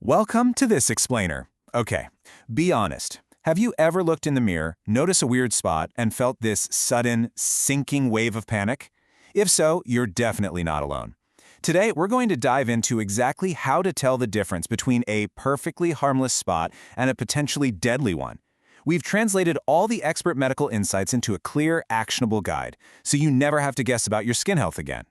Welcome to this explainer. Okay, be honest. Have you ever looked in the mirror, noticed a weird spot, and felt this sudden, sinking wave of panic? If so, you're definitely not alone. Today, we're going to dive into exactly how to tell the difference between a perfectly harmless spot and a potentially deadly one. We've translated all the expert medical insights into a clear, actionable guide, so you never have to guess about your skin health again.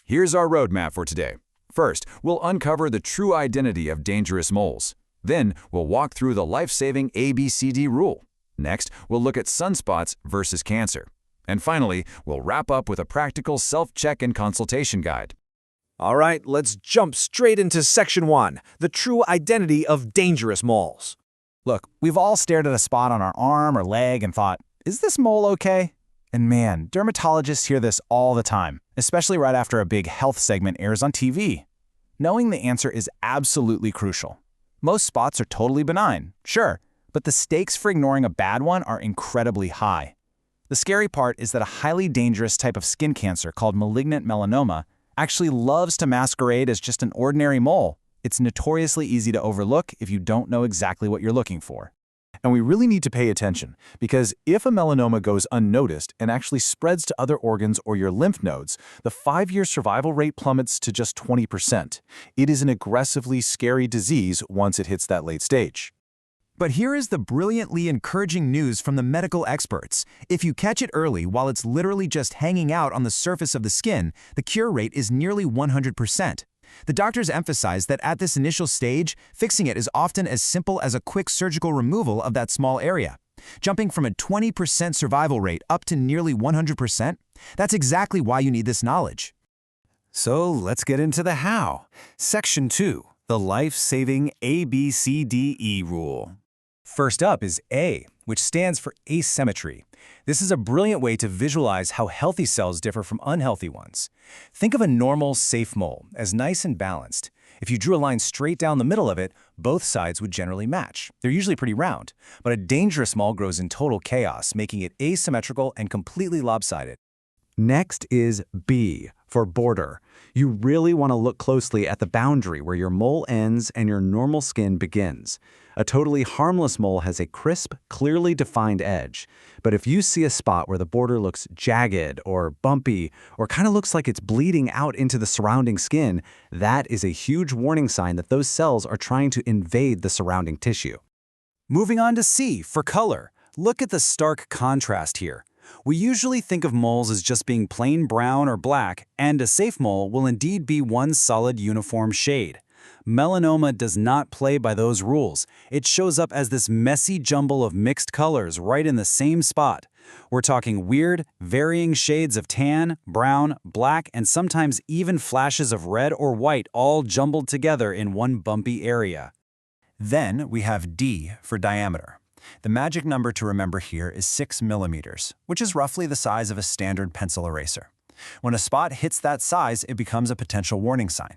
Here's our roadmap for today. First, we'll uncover the true identity of dangerous moles. Then, we'll walk through the life-saving ABCD rule. Next, we'll look at sunspots versus cancer. And finally, we'll wrap up with a practical self-check and consultation guide. All right, let's jump straight into Section 1, the true identity of dangerous moles. Look, we've all stared at a spot on our arm or leg and thought, is this mole okay? And man, dermatologists hear this all the time, especially right after a big health segment airs on TV. Knowing the answer is absolutely crucial. Most spots are totally benign, sure, but the stakes for ignoring a bad one are incredibly high. The scary part is that a highly dangerous type of skin cancer called malignant melanoma actually loves to masquerade as just an ordinary mole. It's notoriously easy to overlook if you don't know exactly what you're looking for. And we really need to pay attention, because if a melanoma goes unnoticed and actually spreads to other organs or your lymph nodes, the 5-year survival rate plummets to just 20%. It is an aggressively scary disease once it hits that late stage. But here is the brilliantly encouraging news from the medical experts. If you catch it early while it's literally just hanging out on the surface of the skin, the cure rate is nearly 100%. The doctors emphasize that at this initial stage, fixing it is often as simple as a quick surgical removal of that small area. Jumping from a 20% survival rate up to nearly 100%, that's exactly why you need this knowledge. So let's get into the how. Section 2, the life-saving ABCDE rule. First up is A, which stands for asymmetry. This is a brilliant way to visualize how healthy cells differ from unhealthy ones. Think of a normal, safe mole as nice and balanced. If you drew a line straight down the middle of it, both sides would generally match. They're usually pretty round. But a dangerous mole grows in total chaos, making it asymmetrical and completely lopsided. Next is B, for border. You really want to look closely at the boundary where your mole ends and your normal skin begins. A totally harmless mole has a crisp, clearly defined edge. But if you see a spot where the border looks jagged or bumpy or kind of looks like it's bleeding out into the surrounding skin, that is a huge warning sign that those cells are trying to invade the surrounding tissue. Moving on to C, for color. Look at the stark contrast here. We usually think of moles as just being plain brown or black, and a safe mole will indeed be one solid uniform shade. Melanoma does not play by those rules. It shows up as this messy jumble of mixed colors right in the same spot. We're talking weird, varying shades of tan, brown, black, and sometimes even flashes of red or white all jumbled together in one bumpy area. Then we have D for diameter. The magic number to remember here is 6 millimeters, which is roughly the size of a standard pencil eraser. When a spot hits that size, it becomes a potential warning sign.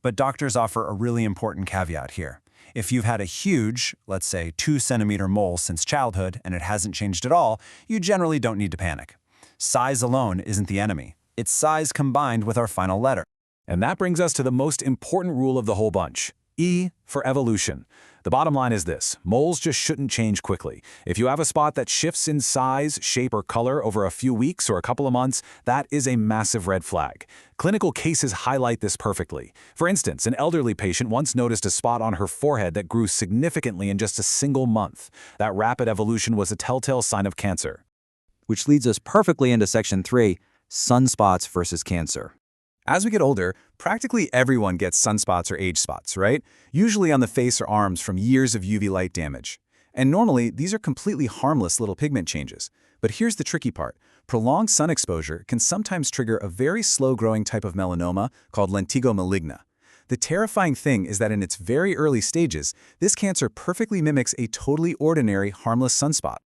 But doctors offer a really important caveat here. If you've had a huge, let's say 2-centimeter mole since childhood and it hasn't changed at all, you generally don't need to panic. Size alone isn't the enemy. It's size combined with our final letter. And that brings us to the most important rule of the whole bunch. E for evolution. The bottom line is this: moles just shouldn't change quickly. If you have a spot that shifts in size, shape, or color over a few weeks or a couple of months, that is a massive red flag. Clinical cases highlight this perfectly. For instance, an elderly patient once noticed a spot on her forehead that grew significantly in just a single month. That rapid evolution was a telltale sign of cancer. Which leads us perfectly into Section 3, sunspots versus cancer. As we get older, practically everyone gets sunspots or age spots, right? Usually on the face or arms from years of UV light damage. And normally, these are completely harmless little pigment changes. But here's the tricky part. Prolonged sun exposure can sometimes trigger a very slow-growing type of melanoma called lentigo maligna. The terrifying thing is that in its very early stages, this cancer perfectly mimics a totally ordinary, harmless sunspot.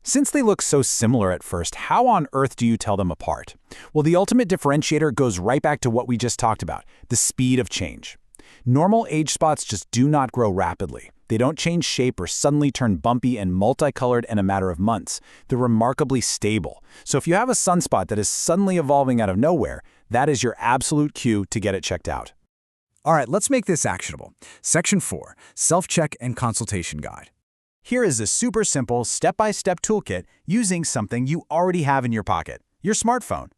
Since they look so similar at first, how on earth do you tell them apart? Well, the ultimate differentiator goes right back to what we just talked about, the speed of change. Normal age spots just do not grow rapidly. They don't change shape or suddenly turn bumpy and multicolored in a matter of months. They're remarkably stable. So if you have a sunspot that is suddenly evolving out of nowhere, that is your absolute cue to get it checked out. All right, let's make this actionable. Section 4, Self-Check and Consultation Guide. Here is a super simple step-by-step toolkit using something you already have in your pocket, your smartphone.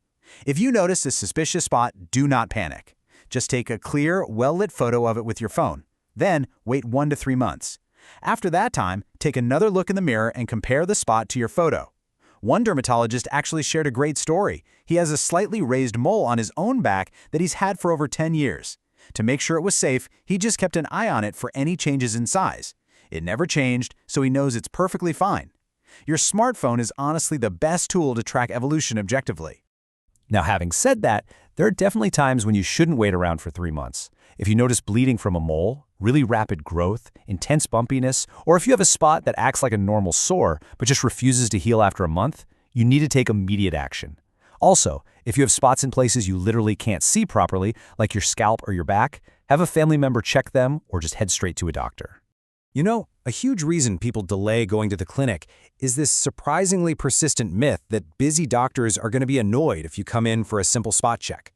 If you notice a suspicious spot, do not panic. Just take a clear, well-lit photo of it with your phone. Then, wait 1 to 3 months. After that time, take another look in the mirror and compare the spot to your photo. One dermatologist actually shared a great story. He has a slightly raised mole on his own back that he's had for over 10 years. To make sure it was safe, he just kept an eye on it for any changes in size. It never changed, so he knows it's perfectly fine. Your smartphone is honestly the best tool to track evolution objectively. Now, having said that, there are definitely times when you shouldn't wait around for 3 months. If you notice bleeding from a mole, really rapid growth, intense bumpiness, or if you have a spot that acts like a normal sore but just refuses to heal after a month, you need to take immediate action. Also, if you have spots in places you literally can't see properly, like your scalp or your back, have a family member check them or just head straight to a doctor. You know, a huge reason people delay going to the clinic is this surprisingly persistent myth that busy doctors are going to be annoyed if you come in for a simple spot check.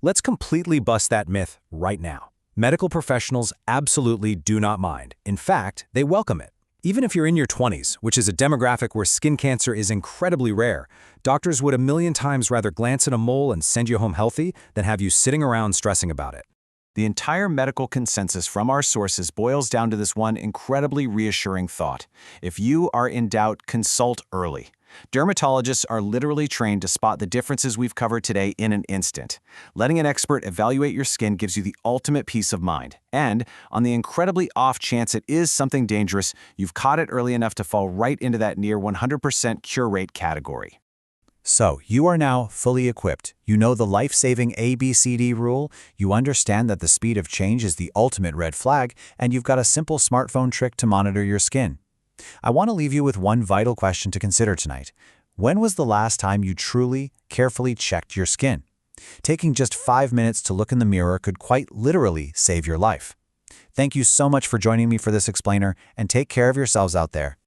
Let's completely bust that myth right now. Medical professionals absolutely do not mind. In fact, they welcome it. Even if you're in your 20s, which is a demographic where skin cancer is incredibly rare, doctors would a million times rather glance at a mole and send you home healthy than have you sitting around stressing about it. The entire medical consensus from our sources boils down to this one incredibly reassuring thought. If you are in doubt, consult early. Dermatologists are literally trained to spot the differences we've covered today in an instant. Letting an expert evaluate your skin gives you the ultimate peace of mind. And on the incredibly off chance it is something dangerous, you've caught it early enough to fall right into that near 100% cure rate category. So, you are now fully equipped. You know the life-saving ABCD rule, you understand that the speed of change is the ultimate red flag, and you've got a simple smartphone trick to monitor your skin. I want to leave you with one vital question to consider tonight. When was the last time you truly, carefully checked your skin? Taking just 5 minutes to look in the mirror could quite literally save your life. Thank you so much for joining me for this explainer, and take care of yourselves out there.